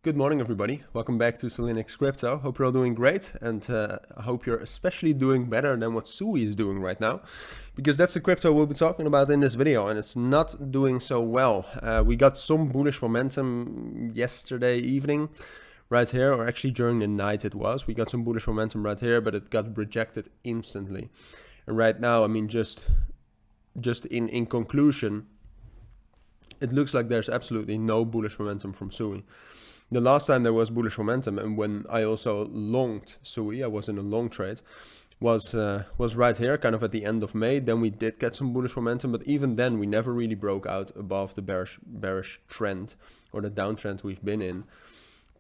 Good morning, everybody. Welcome back to cilinixfxcapital. Hope you're all doing great, and I hope you're especially doing better than what SUI is doing right now, because that's the crypto we'll be talking about in this video, and it's not doing so well. We got some bullish momentum yesterday evening, right here, or actually during the night it was. We got some bullish momentum right here, but it got rejected instantly. And right now, I mean, just in conclusion, it looks like there's absolutely no bullish momentum from SUI. The last time there was bullish momentum, and when I also longed SUI, I was in a long trade, was right here, kind of at the end of May. Then we did get some bullish momentum, but even then we never really broke out above the bearish trend or the downtrend we've been in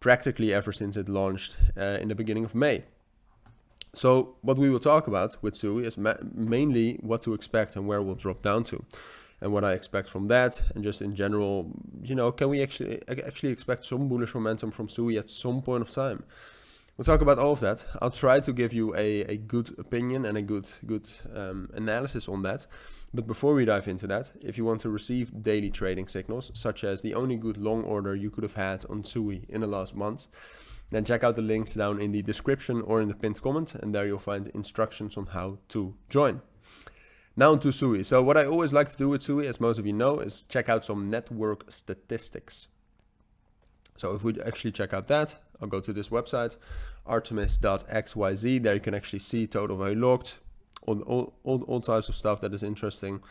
practically ever since it launched in the beginning of May. So what we will talk about with SUI is mainly what to expect and where we'll drop down to, and what I expect from that, and just in general, you know, can we actually expect some bullish momentum from SUI at some point of time? We'll talk about all of that. I'll try to give you a good opinion and a good analysis on that. But before we dive into that, if you want to receive daily trading signals, such as the only good long order you could have had on SUI in the last month, then check out the links down in the description or in the pinned comment, and there you'll find instructions on how to join. Now to SUI. So what I always like to do with SUI, as most of you know, is check out some network statistics. So if we actually check out that, I'll go to this website, artemis.xyz. There you can actually see total value locked, all types of stuff that is interesting.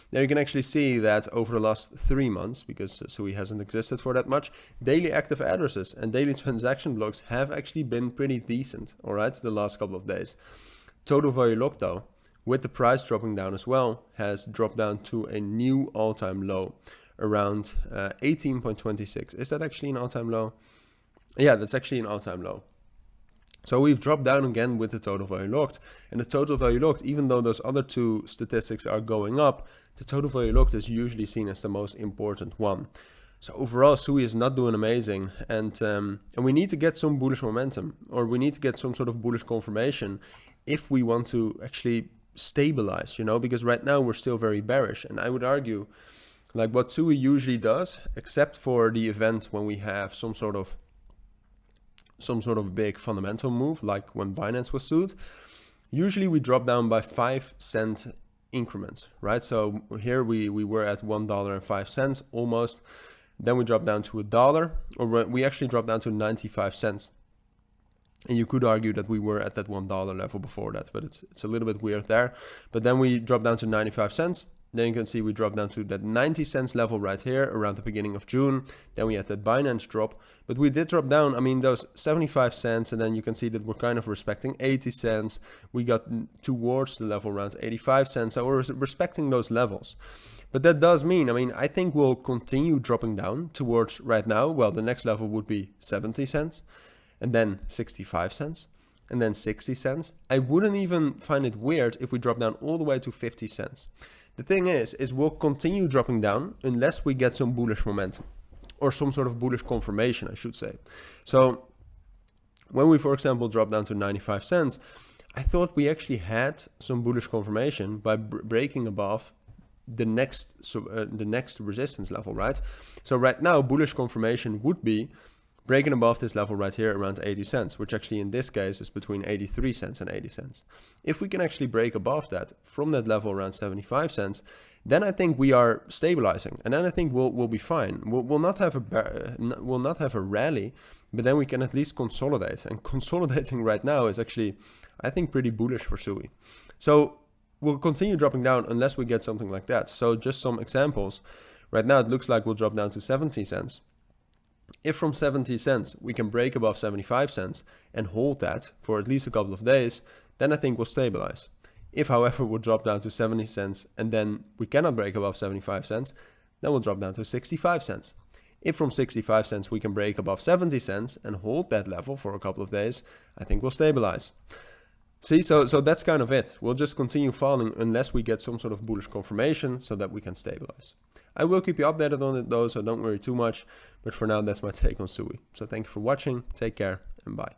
There you can actually see that over the last 3 months, because SUI hasn't existed for that much, daily active addresses and daily transaction blocks have actually been pretty decent, all right, the last couple of days. Total value locked though, with the price dropping down as well, has dropped down to a new all-time low around 18.26. Is that actually an all-time low? Yeah, that's actually an all-time low. So we've dropped down again with the total value locked, and the total value locked, even though those other two statistics are going up, the total value locked is usually seen as the most important one. So overall, SUI is not doing amazing, and we need to get some bullish momentum, or we need to get some sort of bullish confirmation if we want to actually stabilize, you know, because right now we're still very bearish. And I would argue, like, what SUI usually does, except for the event when we have some sort of big fundamental move, like when Binance was sued, usually we drop down by 5-cent increments, right? So here we were at $1.05 almost, then we dropped down to $1, or we actually dropped down to 95 cents. And you could argue that we were at that $1 level before that, but it's a little bit weird there. But then we dropped down to 95 cents. Then you can see we dropped down to that 90 cents level right here around the beginning of June. Then we had that Binance drop, but we did drop down, I mean, those 75 cents. And then you can see that we're kind of respecting 80 cents. We got towards the level around 85 cents. So we're respecting those levels. But that does mean, I mean, I think we'll continue dropping down towards right now. Well, the next level would be 70 cents. And then 65 cents, and then 60 cents. I wouldn't even find it weird if we drop down all the way to 50 cents. The thing is we'll continue dropping down unless we get some bullish momentum, or some sort of bullish confirmation, I should say. So when we, for example, drop down to 95 cents, I thought we actually had some bullish confirmation by breaking above the next resistance level, right? So right now, bullish confirmation would be breaking above this level right here around 80 cents, which actually in this case is between 83 cents and 80 cents. If we can actually break above that from that level around 75 cents, then I think we are stabilizing, and then I think we'll be fine. We'll not have a rally, but then we can at least consolidate. And consolidating right now is actually, I think, pretty bullish for SUI. So we'll continue dropping down unless we get something like that. So just some examples. Right now it looks like we'll drop down to 70 cents. If from 70 cents we can break above 75 cents and hold that for at least a couple of days, then I think we'll stabilize. If, however, we'll drop down to 70 cents and then we cannot break above 75 cents, then we'll drop down to 65 cents. If from 65 cents we can break above 70 cents and hold that level for a couple of days, I think we'll stabilize. See, so that's kind of it. We'll just continue falling unless we get some sort of bullish confirmation so that we can stabilize. I will keep you updated on it though, so don't worry too much. But for now, that's my take on SUI. So thank you for watching, take care, and bye.